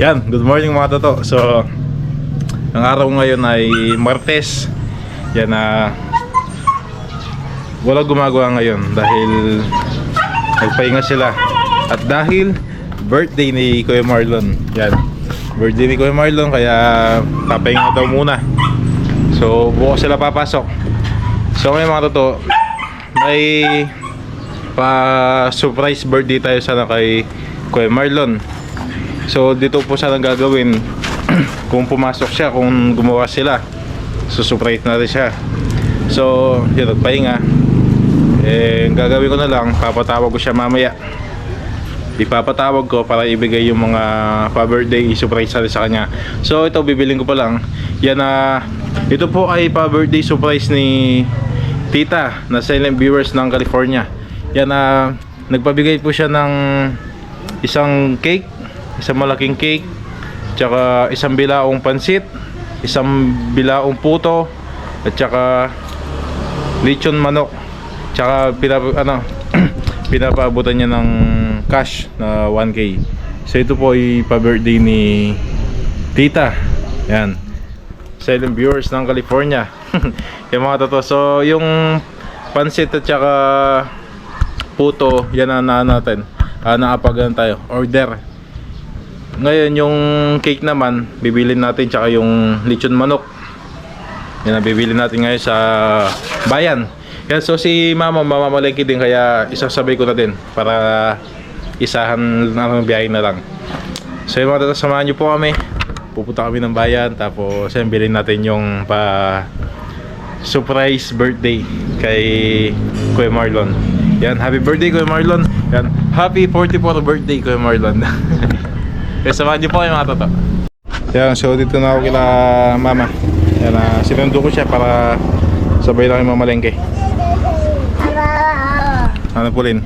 Yan, good morning mga toto. So, ang araw ngayon ay Martes. Yan na wala gumagawa ngayon dahil nagpahinga sila. At dahil birthday ni Kuya Marlon. Yan, birthday ni Kuya Marlon kaya papahinga daw muna. So, bukas sila papasok. So, ngayon mga toto, may pa-surprise birthday tayo sana kay Kuya Marlon. So dito po sana gagawin kung pumasok siya, kung gumawa sila, susurprise natin siya. So yun, nagpahinga. Gagawin ko na lang, papatawag ko siya mamaya. Ipapatawag ko para ibigay yung mga pa-birthday surprise natin sa kanya. So ito, bibiling ko pa lang. Yan ito po ay pa-birthday surprise ni Tita na silent viewers ng California. Yan nagpabigay po siya ng isang cake, isang malaking cake, tsaka isang bilaong pansit, isang bilaong puto, at tsaka lechon manok, tsaka pinapaabutan niya ng cash na 1K. So ito po ay pa-birthday ni Tita. Yan, silent viewers ng California. Yung mga toto. So yung pansit at tsaka puto, yan na natin. Naapagan tayo, order. Ngayon yung cake naman bibilin natin, tsaka yung lechon manok yan na bibilin natin ngayon sa bayan. Yan, so si mama mamamalengke din kaya isasabay ko na din para isahan ng biyahe na lang. So yung mga tatasamahan nyo po kami, pupunta kami ng bayan, tapos yan bilhin natin yung pa surprise birthday kay Kuya Marlon. Yan, happy birthday Kuya Marlon. Yan, happy 44th birthday Kuya Marlon. Kaya samahan niyo po kayo mga toto. Yan, so dito na ako kila mama. Yan, sinundo ko siya para sabay lang yung mamalengke. Ano po Lin?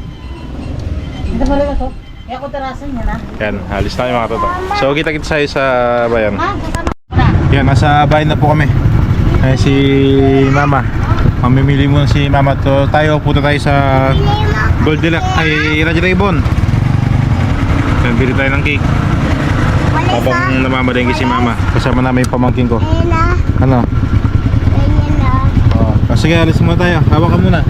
Ito pala ba ito? Kaya ko tarasan niya na. Yan, halis na yung mga toto. So kita-kita tayo sa bayan. Yan, nasa bayan na po kami. Ay, si mama. Mamimili muna si mama. So tayo, punta tayo sa Goldilocks ay Red Ribbon. Yan, bili tayo ng cake. Habang namamalengke si mama, kasama namin yung pamangkin ko. Ano? Sige, alis muna tayo. Hawak ka muna.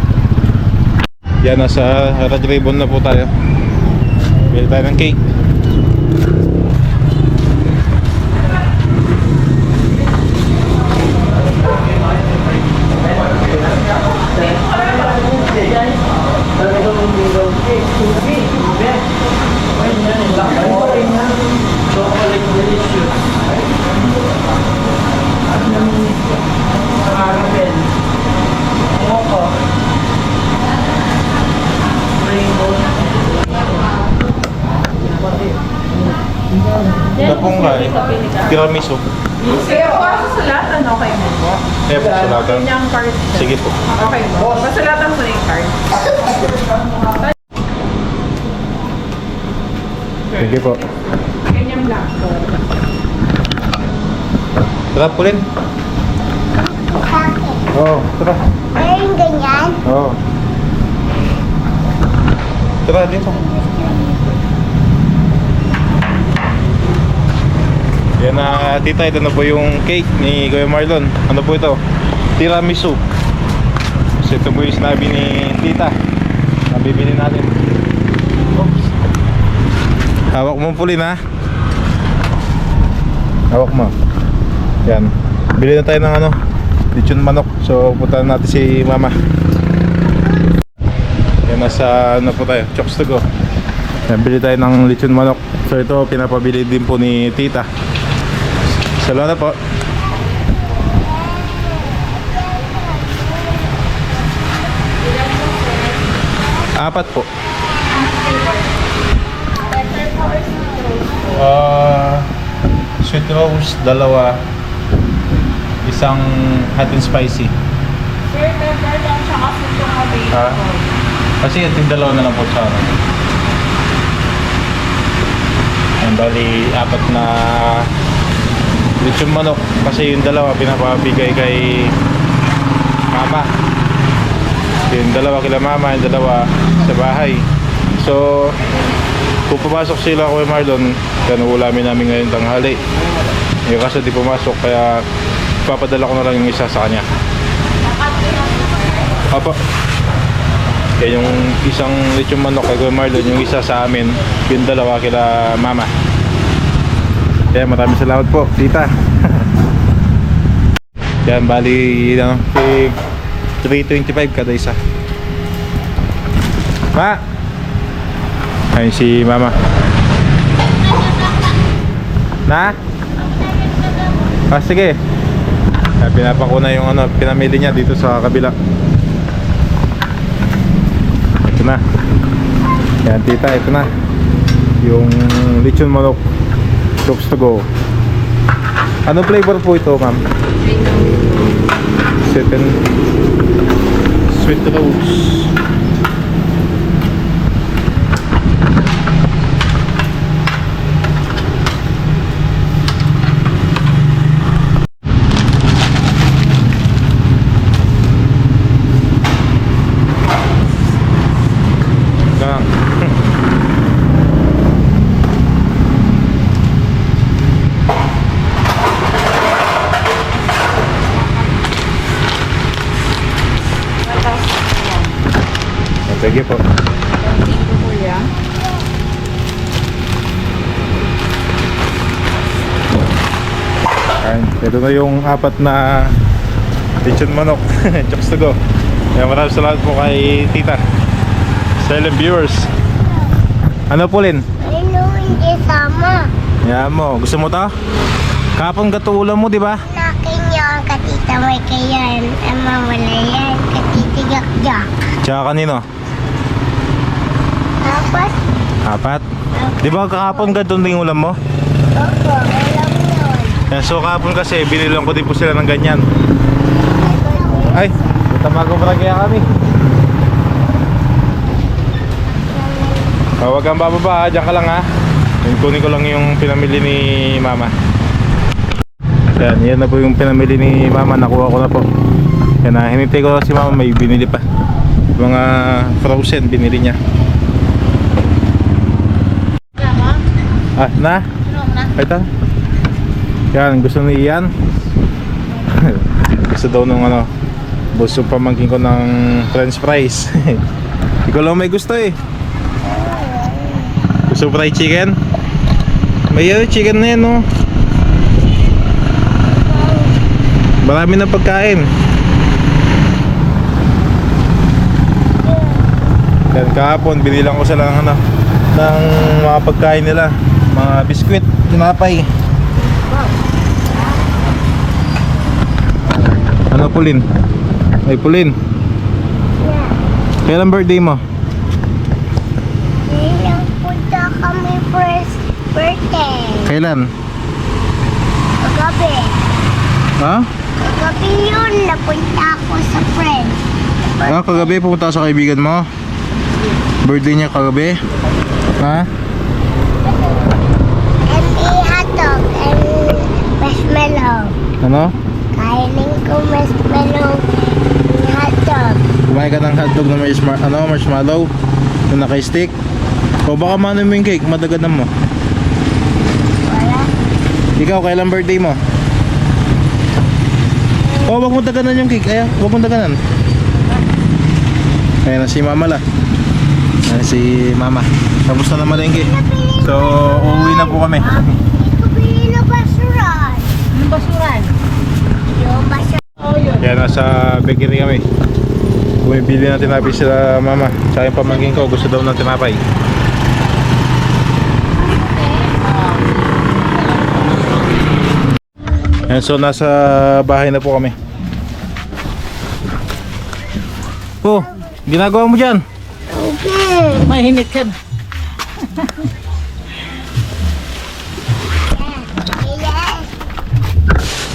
Yan, nasa Red Ribbon na po tayo. Bili tayo ng cake. Tapong nga tiramisu. Kaya po ako salatan, okay mo po? Eh, pasalatan. Yun yung card. Sige po. Okay po. Pasalatan mo na yung card. Sige po. Ganyan lang po. Tara po Lin. Oo, tara. Ayun, ganyan. Oo. Tara dito. Yan na tita, ito na po yung cake ni Kuya Marlon. Ano po ito? Tiramisu. So ito po yung sinabi ni tita. Nabibili natin. Oops. Hawak mo po Lin ha. Hawak mo. Yan. Bili na tayo ng lechon manok. So punta natin si mama. Yan, nasa po tayo, Chokes to go. Yan, bili tayo ng lechon manok. So ito pinapabili din po ni tita. Salamat po. Apat po. Sweet rose, dalawa. Isang hot and spicy. Sir, pepper lang siya kasi itong available. Kasi yung dalawa na lang po sa bali, apat na lechon manok. Kasi yung dalawa pinapabigay kay mama. Yung dalawa kila mama, yung dalawa sa bahay. So kung pumasok sila Kuya Marlon, Yan ang ulamin namin ngayon tanghali. Yung kaso di pumasok, kaya papadala ko na lang yung isa sa kanya. Apa. Kaya yung isang lechon manok kay Kuya Marlon, yung isa sa amin, yung dalawa kila mama. Kaya maraming salamat po, tita. Yan, bali 325 kada isa. Ma! Ayun si mama. Na? Ah, sige. Pinapako na yung pinamili niya dito sa kabila. Ito na. Yan tita, ito na. Yung lechon manok Chokes to go. Ano flavor po ito, ma'am? Sweet rose. Sige po. Thank you, kuya. Ayan, ito na yung apat na lechon manok. Chokes to go. Kaya maraming salamat po kay tita. Silent viewers. Ano po, Lin? Ano hindi sama? Yan mo. Gusto mo to? Kapon katuulan mo, di ba? Nakin yung katita may kayan. Ama wala yan. Katitigak-jak. Tsaka kanino? Tapos, Apat? Di ba kahapon ganito din ulam mo? opo, alam yun. Yan, so kahapon kasi binilang ko din po sila ng ganyan. Ay, tamago pala kaya kami. Huwag kang bababa ha, dyan ka lang ha. Kunin ko lang yung pinamili ni mama. Yan na po yung pinamili ni mama, nakuha ko na po. Yan na, hinintay ko si mama, may binili pa. Mga frozen binili niya. Ah, na? Ito. Yan, gusto ni Ian. Gusto daw nung gusto pamangkin ko ng french fries. Ikaw lang may gusto eh. Gusto fried chicken? May chicken na yan, no? Marami na pagkain. Yan, kahapon binilang ko sila ng ng mga pagkain nila, mga biskwit, tinapay. Ano, Pulin? Ay, Pulin, kailan birthday mo? Ngayon punta kami first birthday. Kailan? Kagabi. Ha? Kagabi yun, napunta ako sa friend. Ah, kagabi pumunta sa kaibigan mo? Birthday niya kagabi? Ha? And hotdog and marshmallow. Ano? Kainin ko marshmallow hotdog. Kumain ka ng hotdog na marshmallow na naka-stick? O baka mano mo yung cake, madagadan mo. Wala. Ikaw, kailan birthday mo? O, wag mo daganan yung cake. Ayaw, wag mo daganan. Ayan na si mama la. Ayan si mama. Tapos na naman yung cake. So, uuwi na po kami. Ito bilhin na basuran. Anong basuran? Yung basuran. Oh, yun. Kaya nasa bakery kami. Bumibili na tinapay sila mama. Tsaka yung pamangkin ko gusto daw ng tinapay. Ayan, so nasa bahay na po kami. Oh, ginagawa mo dyan? Okay. Mahinit ka.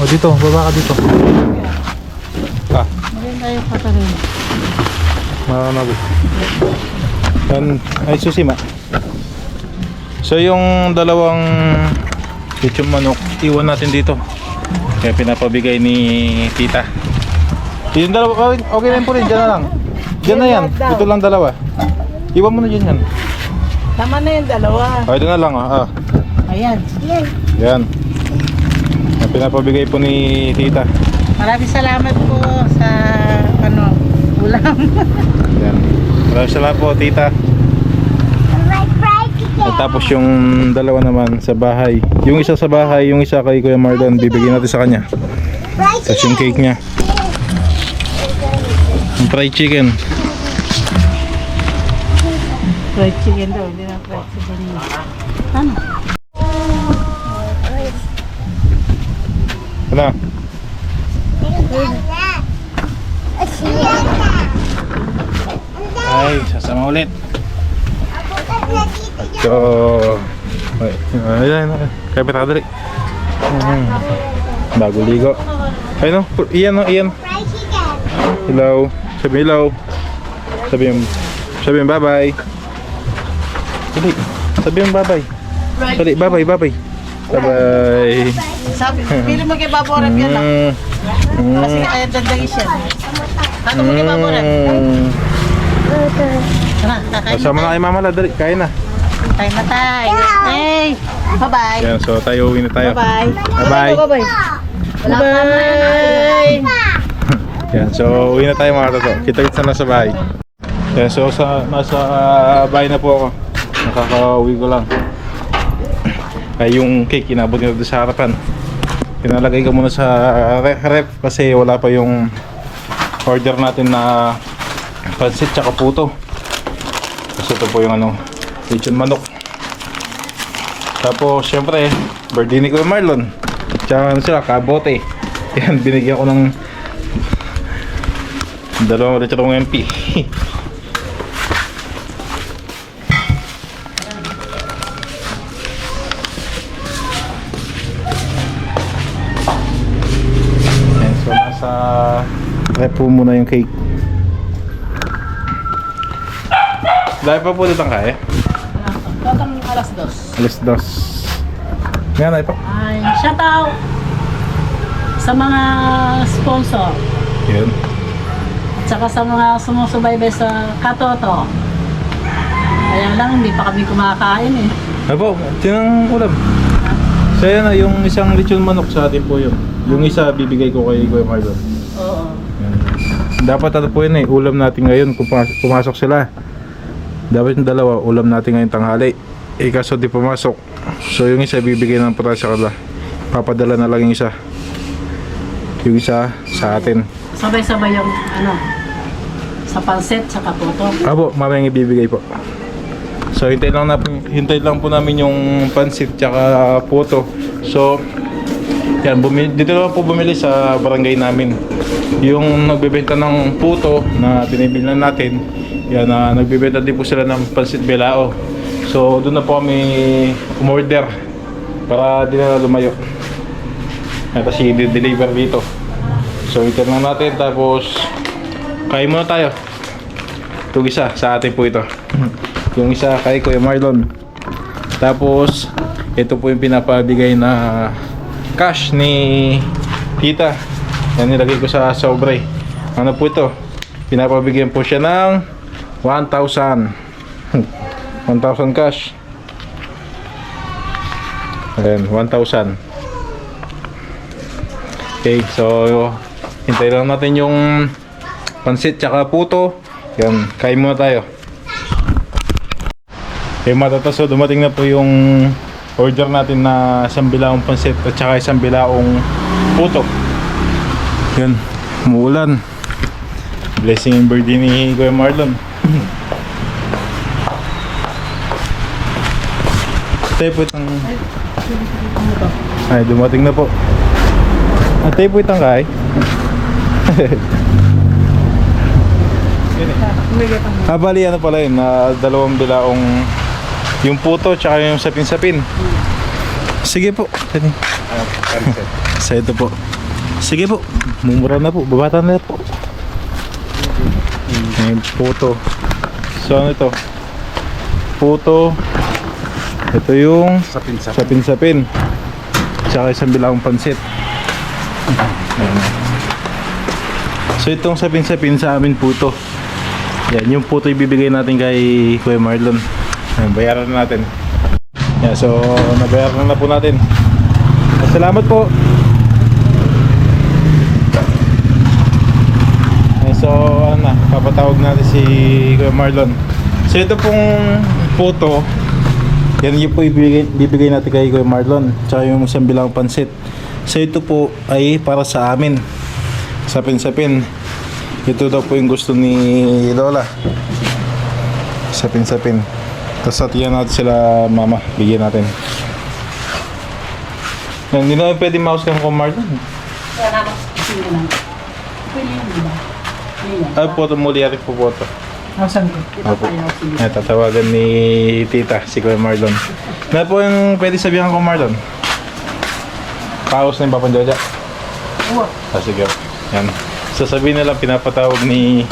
O dito, baba ka dito. Ah, Maganda tayo katarin. makanabi. Yan, ay susima. So yung dalawang lechon manok, iwan natin dito. Kaya pinapabigay ni tita. Yung dalawa, okay na po rin, dyan na lang. Dyan na yan, ito lang dalawa. Iwan mo na dyan yan. Tama na yung dalawa. Ito na lang ah. Ay, Ayan. Yun. Yan. Ang pinapabigay po ni tita. Maraming salamat po sa ulam. Yan. Maraming salamat po tita. Like fried chicken. At tapos yung dalawa naman sa bahay. Yung isa sa bahay, yung isa kay Kuya Marlon, bibigyan natin sa kanya. Fried Tapos yung cake niya. Yung fried chicken. Fried chicken daw, hindi na fried chicken. Ano? Ano? Ay, sasama ulit. So, ayan, kaya pa dali. Bago ligo. Ay no, iyan no, iyan. Fried chicken. Hello. Sabi hello. Sabi bye bye. Sabi bye bye. Dali, bye bye, bye bye. Bye bye. Sabi, pili mo kay Babo Rep yan lang. Kasi kaya dandang siya. Ano mo kay Babo Rep? Tara, kakain Kasama na kay Mama La, dali, kain na. tayo na tayo. Hey! Bye-bye. Yan, so tayo uwi na tayo. Bye-bye. Bye-bye. Bye-bye. Bye-bye. Yan, so uwi na tayo mga toto. Kita-kits na lang sa bahay. Yan, so nasa bahay na po ako. Nakaka-uwi ko lang. Ay, yung cake, inabot nyo doon sa harapan. Pinalagay ko muna sa ref kasi wala pa yung order natin na pansit tsaka puto. Kasi ito po yung lechon manok. Tapos syempre birthday ni Kuya Marlon. Tsaka sila, kabote. Yan, binigyan ko ng dalawang litrong MP. Yan, so nasa ref po muna yung cake. Dahil pa po dito ang kaya? Datang alas 2. Alas 2. Ngayon ay pa. Ay, shout out sa mga sponsor. Yun. At saka sa mga sumusubaybay sa Katoto. Kaya lang, hindi pa kami kumakain eh. Ano po? Tinang ulam. So yan na, yung isang lechon manok sa atin po yun. Yung isa bibigay ko kay Kuya Marlon. Oo. Yan. Dapat po yun ulam natin ngayon kung pumasok sila. Dapat yung dalawa, ulam natin ngayon tanghali. Kaso di pumasok. So yung isa bibigay ng para sa kanila. Papadala na lang yung isa. Yung isa sa atin. Sabay-sabay yung sa pansit sa Katoto. Abo, mamayang ibibigay po. So hintay lang po namin yung pansit tsaka puto. So yan, dito lang po bumili sa barangay namin. Yung nagbebenta ng puto na binibilhan natin, yan, nagbebenta din po sila ng pansit belao. So doon na po kami umorder para di na lumayo. Tapos i-deliver dito. So ito lang natin, tapos kain muna tayo. Itong isa sa atin po ito. Yung isa kay Kuya Marlon. Tapos ito po yung pinapabigay na cash ni tita. Yan, nilagay ko sa sobre. Ano po ito? Pinapabigyan po siya ng 1,000. 1,000 cash. Ayan, 1,000. Okay, so hintay lang natin yung pansit tsaka puto. Yan, kain muna tayo. Okay, matataso, dumating na po yung order natin na isang bilaong pansit at saka isang bilaong puto. Yan, umuulan. Blessing yung birthday ni Kuya Marlon. Tayo po itang... Ay, dumating na po. Tayo po itang kay. Bali ano pala yun, dalawang bilaong yung puto tsaka yung sapin-sapin. Sige po. Sa ito po. Sige po. Mumura na po. Babata na po. Yung puto. So ano ito? Puto. Ito yung sapin-sapin. Tsaka isang bilaong pansit. So itong sapin-sapin sa amin puto. Yan, yung puto ibibigay natin kay Kuya Marlon. Ayan, bayaran na natin. Yeah, so nabayaran na po natin. Salamat po. So ano na, papatawag natin si Kuya Marlon. So ito pong photo, yan yung po bibigay natin kay Kuya Marlon. Tsaka yung isang bilang pansit. So ito po ay para sa amin. Sapin-sapin. Ito daw po yung gusto ni Lola. Sapin-sapin. Tapos hatiyan natin sila mama. Bigyan natin. Yan, hindi na pwede mouse kang Kuya Marlon. Kaya naman, sige lang. Pwede yun, di ba? Ay, photo muli natin po photo. Asan ko? Opo. Ay, tatawagan ni Tita, si Kuya Marlon. Na po yung pwede sabihan ko Marlon. Paus na yung Papang Joja. Oo. Sige. Yan. Sasabihin na lang pinapatawag ni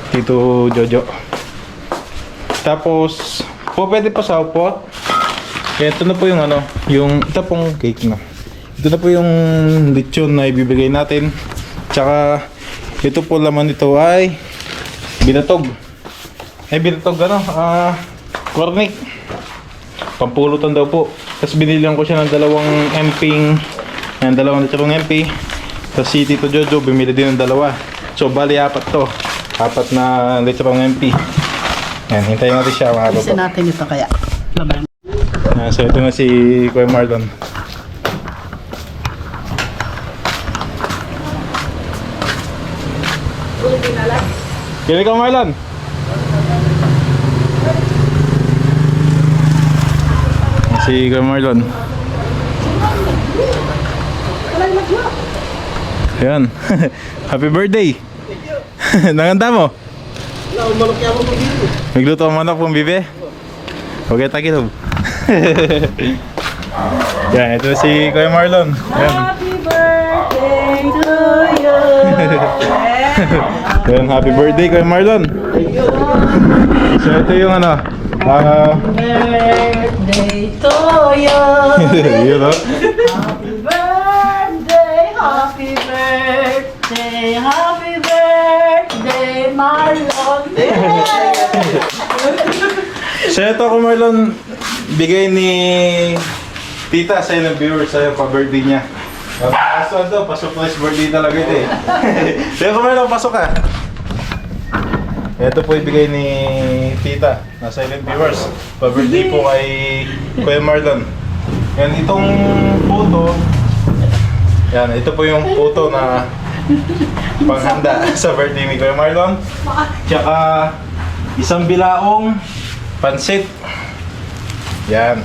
Tito Jojo. Tapos, po pwede pa sa upo. Ito na po yung ano, yung ito pong cake na. Ito na po yung lechon na ibibigay natin. Tsaka, ito po laman nito ay binatog. Binatog ano? Cornic. Pampulutan daw po. Tapos binilihan ko siya ng dalawang emping. Ng dalawang litrong MP. Tapos si Tito Jojo bumili din ng dalawa. So bali apat to. Apat na litrong MP. Yan, hintayin natin siya mga Alisin babo. natin ito kaya. Laban. So ito na si Kuya Marlon. Kili ka Marlon? Si Kuya Marlon. Ayan. Happy birthday! Nanganda mo? Nagluto ang manok pong bibe? Okay, takilob. Yan, ito si Kuya Marlon. Yan. Happy birthday to you! Yan, happy birthday Kuya Marlon. So ito yung ano, Birthday to you! yun o. Happy birthday, happy birthday, Marlon! So ito Kuya Marlon, bigay ni Tita sa ng viewers sa'yo pa-birthday niya. Kaso ito, pa-surprise birthday talaga ito eh. So Kuya Marlon, pasok ka. Ito po ibigay ni Tita na silent viewers. Pa-birthday po kay Kuya Marlon. Yan, itong photo. Yan, ito po yung photo na panghanda sa birthday ni Kuya Marlon. Tsaka isang bilaong pansit. Yan.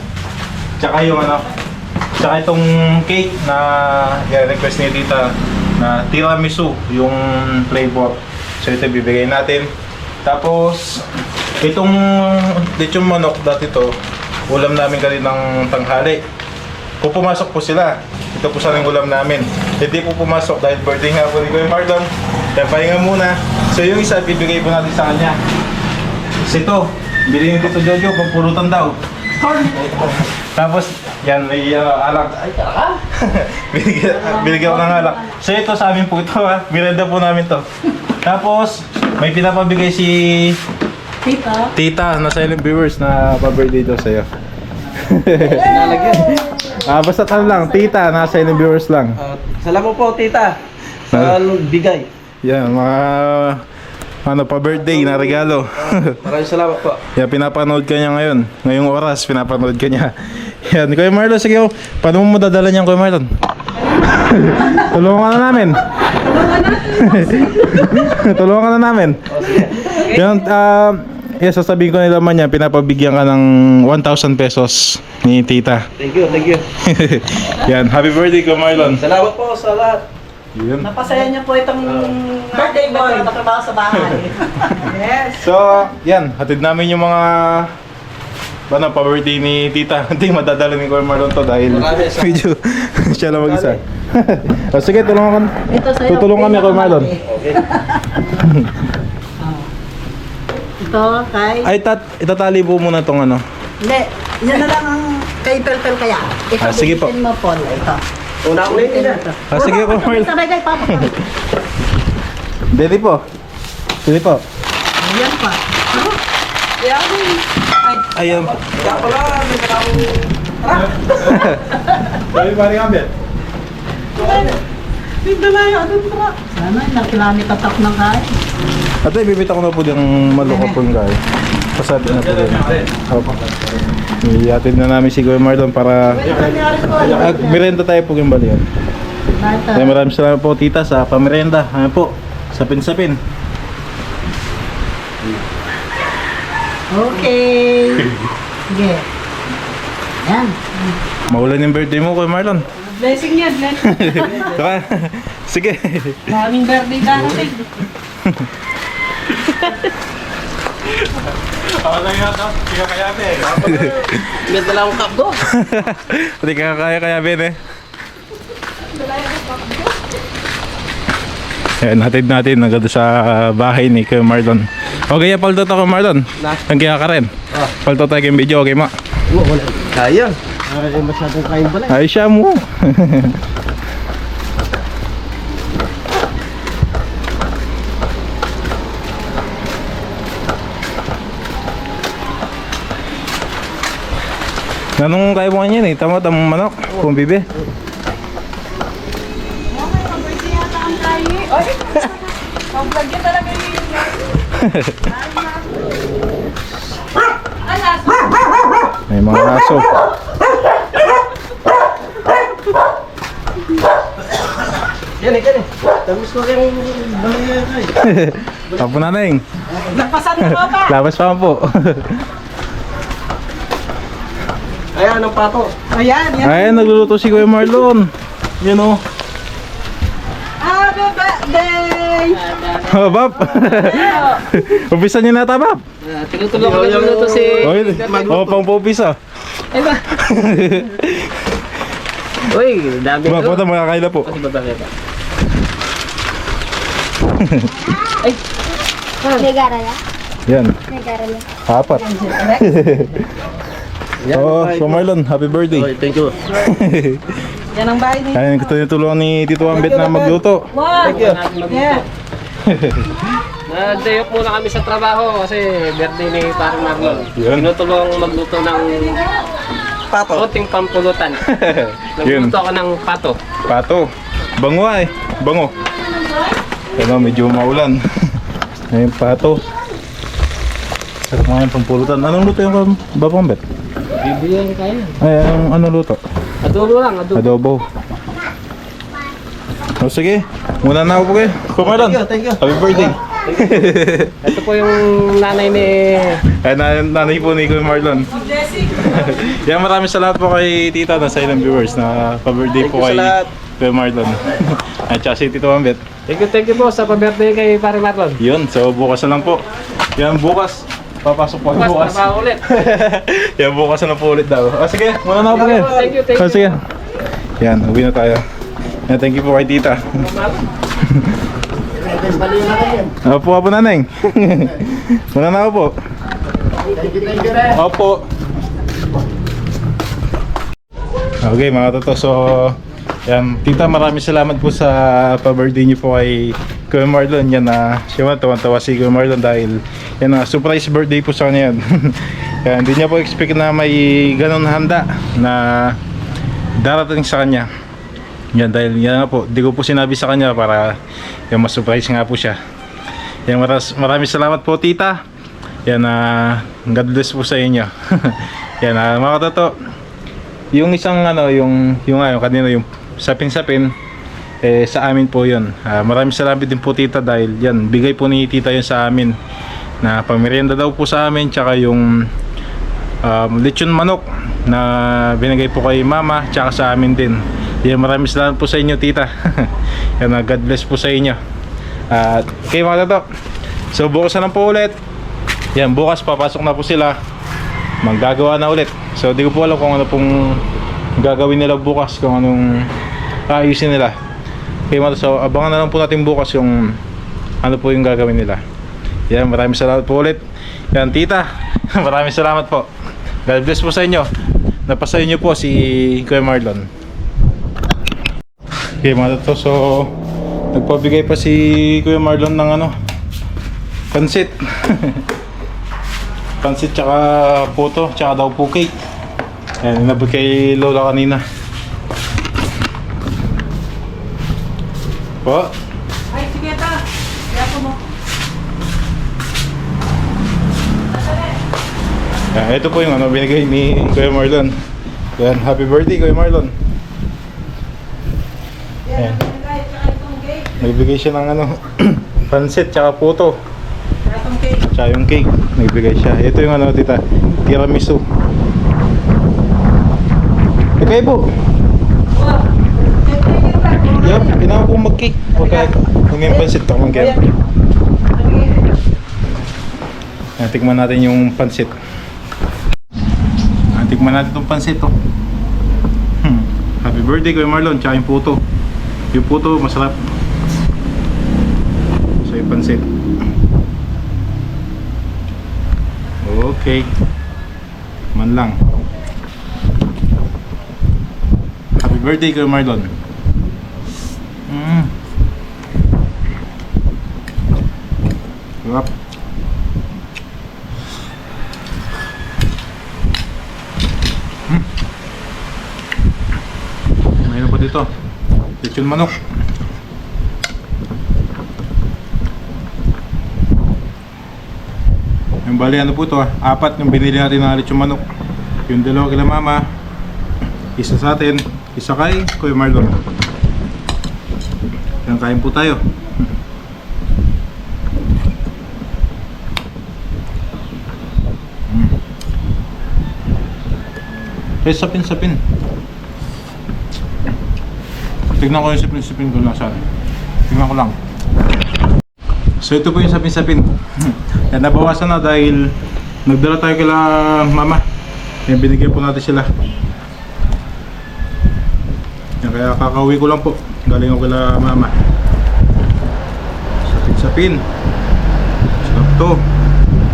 Tsaka yung ano, tsaka itong cake na request ni Tita na tiramisu yung flavor. So ito bibigay natin. Tapos itong lechon manok dati to, ulam namin kaninang tanghali. Kung pumasok po sila, ito po sana yung ulam namin. Hindi po pumasok dahil birthday nga po ni Kuya Marlon. Kaya pahinga muna. So yung isa bibigay po natin sa kanya. Kasi ito, bili ni Tito Jojo, pampulutan daw. Tapos, yan, may alak. Ay, talaga? Binigyan ko ng alak. So ito sa amin po ito ha. Mirenda po namin to. Tapos, may pinapabigay si Tita. Tita na silent viewers na pa-birthday daw sa'yo. Nalagyan. Basta ano lang, Tita na silent viewers lang. Salamat po, tita. Sa bigay. Yan, mga ano pa birthday na regalo. Maraming salamat po. Yan, pinapanood ka niya ngayon. Ngayong oras, pinapanood ka niya. Yan, Kuya Marlon, sige oh. Paano mo dadala niyan, Kuya Marlon? Tulungan ka na namin. Tulungan ka na namin. Yan, yes, sasabihin ko nila man yan, pinapabigyan ka ng 1,000 pesos ni Tita. Thank you, thank you. Yan, happy birthday, Kuya Marlon. Salamat po sa lahat. Yun. Napasaya niyo po itong birthday boy. Nagtatrabaho sa bahay. Yes. So, yan, hatid namin yung mga pa-birthday ni Tita. Hindi madadala ni Kuya Marlon to dahil Marami, sa- medyo siya lang mag-isa. O sige, tulungan ka. Ito sa'yo. Tutulungan kami, Kuya Marlon. Okay. Ito kay... Ay, itatali po muna tong ano. Hindi. Yan na lang ang kay Pel-Pel kaya. Ito, Sige po. bibitin mo, Paul. Ito. Una ko Bibitin mo na. ito. Sige, Kuya Marlon. Sabay kay Papa. Dili po. Dili po. Ayan pa. Kaya ako. Ayan. Kaya pala, may Sabi pare Ambet. Sana, nakilami tatak ng kain. Ate, bibita ko na po yung maluka po yung gaya. Pasabi na po rin. Opo. Iatid na namin si Kuya Marlon para merenda tayo po yung balian. Kaya maraming salamat po tita sa pamerenda. Ano po? Sapin-sapin. Okay. Sige. Yan. Maulan yung birthday mo Kuya Marlon. Blessing yan, Glenn. Saka, sige. Maraming birthday darating. Ako lang yun, no? Hindi ka kaya, be. Ganda lang ang cup do. Hindi ka kaya, Ben, eh. Ayan, hatid natin hanggang doon sa bahay ni Kuya Marlon. Okay, paldo to Kuya Marlon. Ang kaya ka rin. Paldo tayo yung video, okay ma? Wala. Kaya. Ay, masyadong kain pala. Ay, siya mo. Nanong kaya mo kanyan eh, tamang manok, kung bibi. May mga aso. Yan eh. Tamis ko kayong balaya kay. Tapo na neng. Lapasan mo pa. Labas pa po. Ayan, ang pato. Ayan, yan. Ay, nagluluto si Kuya Marlon. Yan o. Happy birthday! Oh, Bab. Umpisa niyo na ata, Bab. Tinutulong ko lang ito si... Oh, pang pupisa. Ay ba? Uy, dami Bab, ito. punta makakaila po. Kasi ba ba? May garala. Yan, May garala. apat. Oh, Kuya Marlon, happy birthday. Okay, thank you. Yan ang bahay ni... Ayun, tinutulungan ni Tito Ambet na magluto. Wow! Thank you. Yeah. Na-day off muna kami sa trabaho kasi birthday ni Parang Marlon. Yun. Tinutulong magluto ng Pato. konting pampulutan. Yun. Nagluto ako ng pato. Pato. Bango ay. Bango. Ano, medyo maulan. Ayun, pato. Sarap mga yung pampulutan. Anong luto yung Babang Bet? Bibigyan kaya. Ay, ano luto? Adobo lang, adobo. Adobo. O sige, muna na ako po kayo. Kumalan. Thank you. Happy birthday. Ito po yung nanay ni... Ay, nanay po ni Kuya Marlon. Yan, maraming salamat po kay Tita na sa ilang viewers na pa-birthday po Thank you kay sa lahat. Kuya Marlon. At saka si Tito Ambet. Thank you po sa pa-birthday kay Parang Marlon. Yun, so bukas na lang po. Yan, bukas. Papasok po Bukas, bukas. trabaho ulit. Yan, bukas na po ulit daw. O sige, muna na ako po kayo. Thank you. O sige. Yan, uwi na tayo. Yan, thank you po kay Tita. Opo, naneng. Muna na ako po. Opo. Okay mga toto, so yan, Tita, maraming salamat po sa pa-birthday niyo po kay Kuya Marlon. Yan na, siya tuwan-tawa si Kuya Marlon dahil yan na, surprise birthday po sa kanya yan. Kaya hindi niya po expect na may ganun handa na darating sa kanya. Yan, dahil yan nga po, di ko po sinabi sa kanya para yung mas-surprise nga po siya. Yan, maraming salamat po Tita. Yan, God bless po sa inyo. Yan, mga toto, yung isang ano, yung kanina yung sapin-sapin, sa amin po yun. Maraming salamat din po Tita dahil yan, bigay po ni Tita yun sa amin na pamerienda daw po sa amin, tsaka yung lechon manok na binigay po kay Mama tsaka sa amin din. Yan, maraming salamat po sa inyo Tita. Yan, God bless po sa inyo. At okay mga tato, so bukas na lang po ulit. Yan, bukas papasok na po sila, maggagawa na ulit. So di ko po alam kung ano pong gagawin nila bukas, kung anong ayusin nila. Okay mga tato, so abangan na lang po natin bukas yung ano po yung gagawin nila. Yan, maraming salamat po ulit. Yan Tita, maraming salamat po. God bless po sa inyo. Napasa inyo po si Kuya Marlon. Okay mga tato, so nagpabigay pa si Kuya Marlon ng ano, pansit. Pansit tsaka puto, tsaka daw po cake. Ayan, inabot kay Lola kanina. Po? Ay, sige ta. Kaya ko mo. Ayan, ito po yung ano binigay ni Kuya Marlon. Ayan, happy birthday Kuya Marlon. Ayan. Nagbigay siya ng ano, pansit tsaka puto. Itong cake. Tsaka yung cake, nagbigay siya. Ito yung ano tita, tiramisu. Okay po. Yup, kailangan po mag-cake. Huwag yung pansit, tamang kaya. Tikman natin yung pansit. Tikman natin itong pansit oh. Happy birthday Kuya Marlon, tsaka yung puto. Yung puto masarap. So yung pansit. Okay. Man lang. Happy birthday Kuya Marlon. Sarap. Mayroon pa dito. Lechon manok. Yung bali ano po ito apat yung binili natin na lechon manok. Yung dalawa kila mama, isa sa atin, isa kay Kuya Marlon. Yan, kain po tayo. Eh, sapin-sapin. Tignan ko yung sapin-sapin ko nasaan. Tignan ko lang. So ito po yung sapin-sapin. Yan, nabawasan na dahil nagdala tayo kila mama. Yan, binigyan po natin sila. Yan, kaya kakauwi ko lang po. Galing ako kila mama. Sapin-sapin. Sarap to.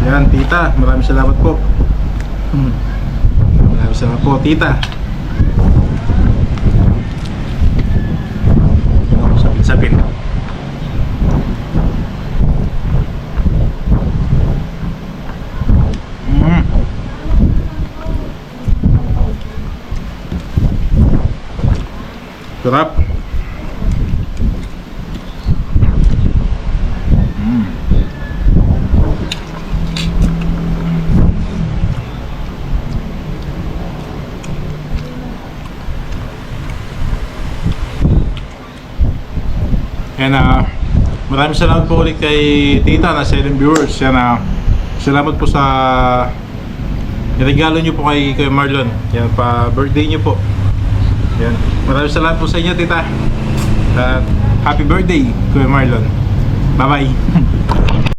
Yan, tita. Maraming salamat po. Maraming salamat po, tita. Yan ako, sapin-sapin. Sarap. Yan maraming salamat po ulit kay tita na silent viewers. Yan salamat po sa regalo nyo po kay Marlon. Yan, pa birthday nyo po. Yan. Maraming salamat po sa inyo tita. Happy birthday Kuya Marlon. Bye bye.